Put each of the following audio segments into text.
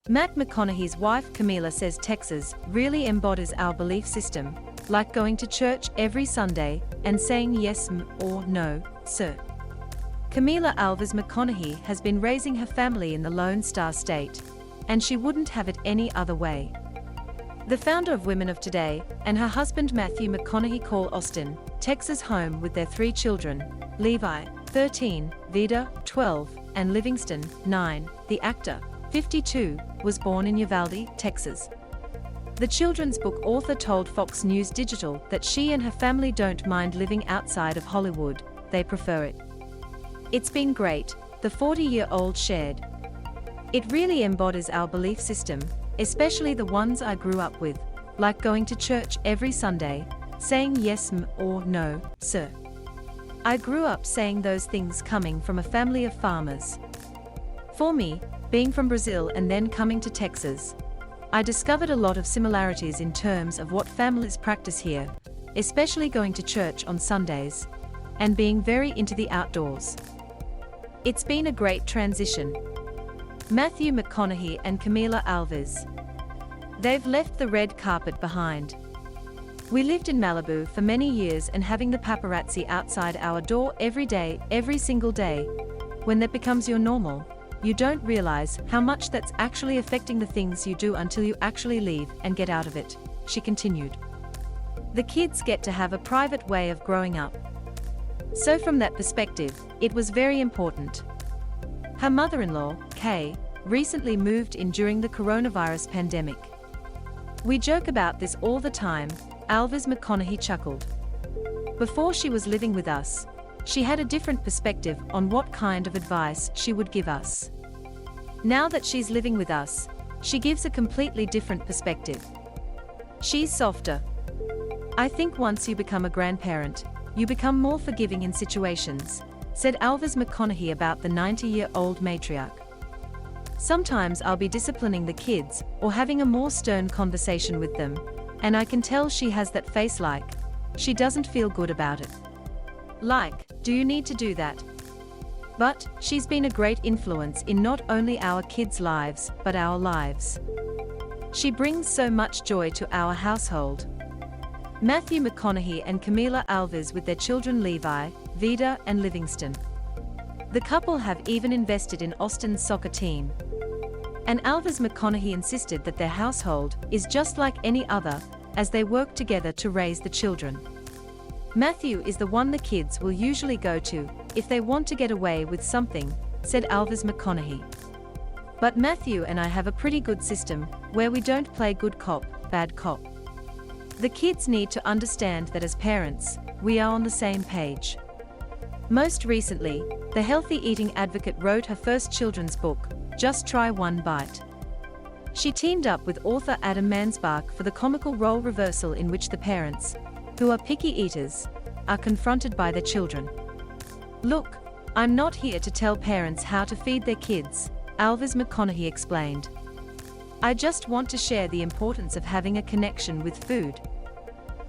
Matt McConaughey's wife Camilla says Texas really embodies our belief system, like going to church every Sunday and saying yes or no, sir. Camila Alves McConaughey has been raising her family in the Lone Star State, and she wouldn't have it any other way. The founder of Women of Today and her husband Matthew McConaughey call Austin, Texas home with their 3 children, Levi, 13, Vader, 12, and Livingston, 9. The actor, 52, was born in Uwald, Texas. The children's book author told Fox News Digital that she and her family don't mind living outside of Hollywood, they prefer it. It's been great, the 40-year-old shared. It really embodies our belief system, especially the ones I grew up with, like going to church every Sunday, saying yes or no, sir. I grew up saying those things coming from a family of farmers. For me, being from Brazil and then coming to Texas, I discovered a lot of similarities in terms of what families practice here, especially going to church on Sundays, and being very into the outdoors. It's been a great transition. Matthew McConaughey and Camila Alves. They've left the red carpet behind. We lived in Malibu for many years, and having the paparazzi outside our door every day, every single day, when that becomes your normal, you don't realize how much that's actually affecting the things you do until you actually leave and get out of it, she continued. The kids get to have a private way of growing up. So from that perspective, it was very important. Her mother-in-law, Kay, recently moved in during the coronavirus pandemic. We joke about this all the time, Alves McConaughey chuckled. Before she was living with us, she had a different perspective on what kind of advice she would give us. Now that she's living with us, she gives a completely different perspective. She's softer. I think once you become a grandparent, you become more forgiving in situations, said Alves McConaughey about the 90-year-old matriarch. Sometimes I'll be disciplining the kids or having a more stern conversation with them, and I can tell she has that face like she doesn't feel good about it. Like, do you need to do that? But she's been a great influence in not only our kids' lives, but our lives. She brings so much joy to our household. Matthew McConaughey and Camila Alves with their children Levi, Vader, and Livingston. The couple have even invested in Austin's soccer team. And Alves McConaughey insisted that their household is just like any other, as they work together to raise the children. Matthew is the one the kids will usually go to if they want to get away with something, said Alves McConaughey. But Matthew and I have a pretty good system where we don't play good cop, bad cop. The kids need to understand that as parents, we are on the same page. Most recently, the healthy eating advocate wrote her first children's book, Just Try One Bite. She teamed up with author Adam Mansbach for the comical role reversal in which the parents, who are picky eaters, are confronted by their children. Look, I'm not here to tell parents how to feed their kids, Alves McConaughey explained. I just want to share the importance of having a connection with food.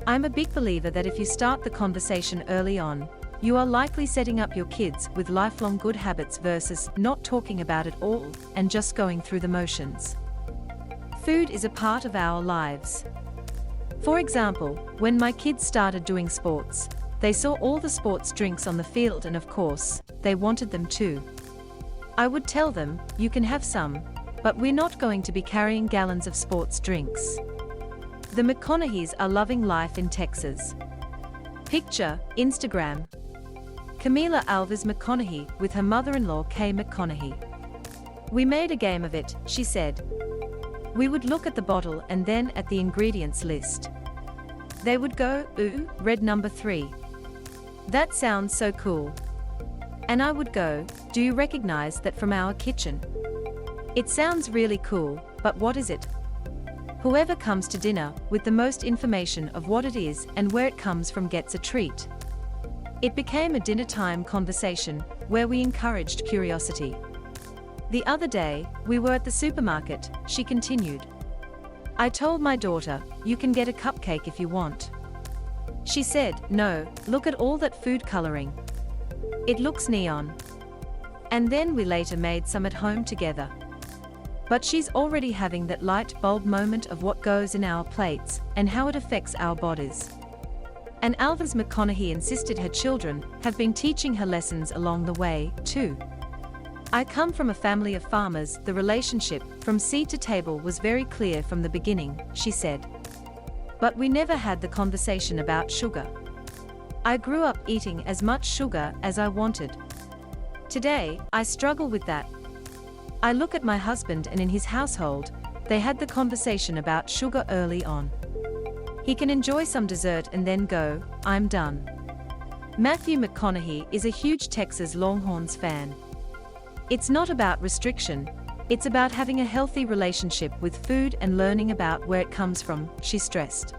I'm a big believer that if you start the conversation early on, you are likely setting up your kids with lifelong good habits versus not talking about it all and just going through the motions. Food is a part of our lives. For example, when my kids started doing sports, they saw all the sports drinks on the field and of course, they wanted them too. I would tell them, you can have some, but we're not going to be carrying gallons of sports drinks. The McConaugheys are loving life in Texas. Picture, Instagram. Camila Alves McConaughey with her mother-in-law Kay McConaughey. We made a game of it, she said. We would look at the bottle and then at the ingredients list. They would go, ooh, red number 3. That sounds so cool. And I would go, do you recognize that from our kitchen? It sounds really cool, but what is it? Whoever comes to dinner with the most information of what it is and where it comes from gets a treat. It became a dinner-time conversation where we encouraged curiosity. The other day, we were at the supermarket, she continued. I told my daughter, you can get a cupcake if you want. She said, no, look at all that food coloring. It looks neon. And then we later made some at home together. But she's already having that light bulb moment of what goes in our plates and how it affects our bodies. And Alves McConaughey insisted her children have been teaching her lessons along the way, too. I come from a family of farmers. The relationship from seed to table was very clear from the beginning, she said. But we never had the conversation about sugar. I grew up eating as much sugar as I wanted. Today, I struggle with that. I look at my husband, and in his household, they had the conversation about sugar early on. He can enjoy some dessert and then go, "I'm done." Matthew McConaughey is a huge Texas Longhorns fan. It's not about restriction, it's about having a healthy relationship with food and learning about where it comes from, she stressed.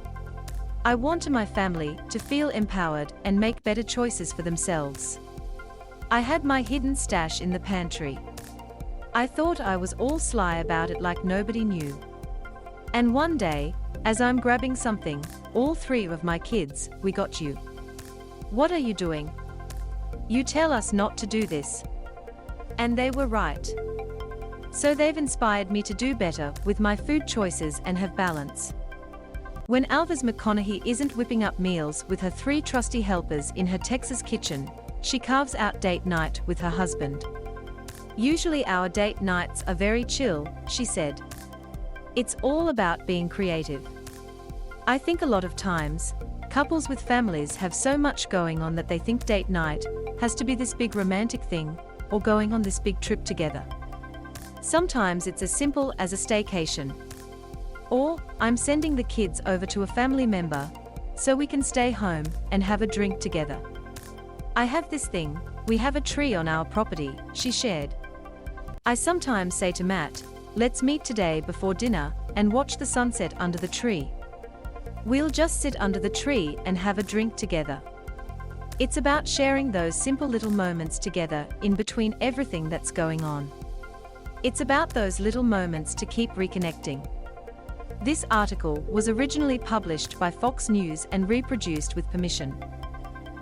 I want my family to feel empowered and make better choices for themselves. I had my hidden stash in the pantry. I thought I was all sly about it, like nobody knew. And one day, as I'm grabbing something, all three of my kids, "We got you. What are you doing? You tell us not to do this." And they were right. So they've inspired me to do better with my food choices and have balance. When Alves McConaughey isn't whipping up meals with her 3 trusty helpers in her Texas kitchen, she carves out date night with her husband. "Usually our date nights are very chill," she said. "It's all about being creative. I think a lot of times, couples with families have so much going on that they think date night has to be this big romantic thing, or going on this big trip together. Sometimes it's as simple as a staycation. Or, I'm sending the kids over to a family member, so we can stay home and have a drink together. I have this thing, we have a tree on our property," she shared. "I sometimes say to Matt, let's meet today before dinner and watch the sunset under the tree. We'll just sit under the tree and have a drink together." It's about sharing those simple little moments together in between everything that's going on. It's about those little moments to keep reconnecting. This article was originally published by Fox News and reproduced with permission.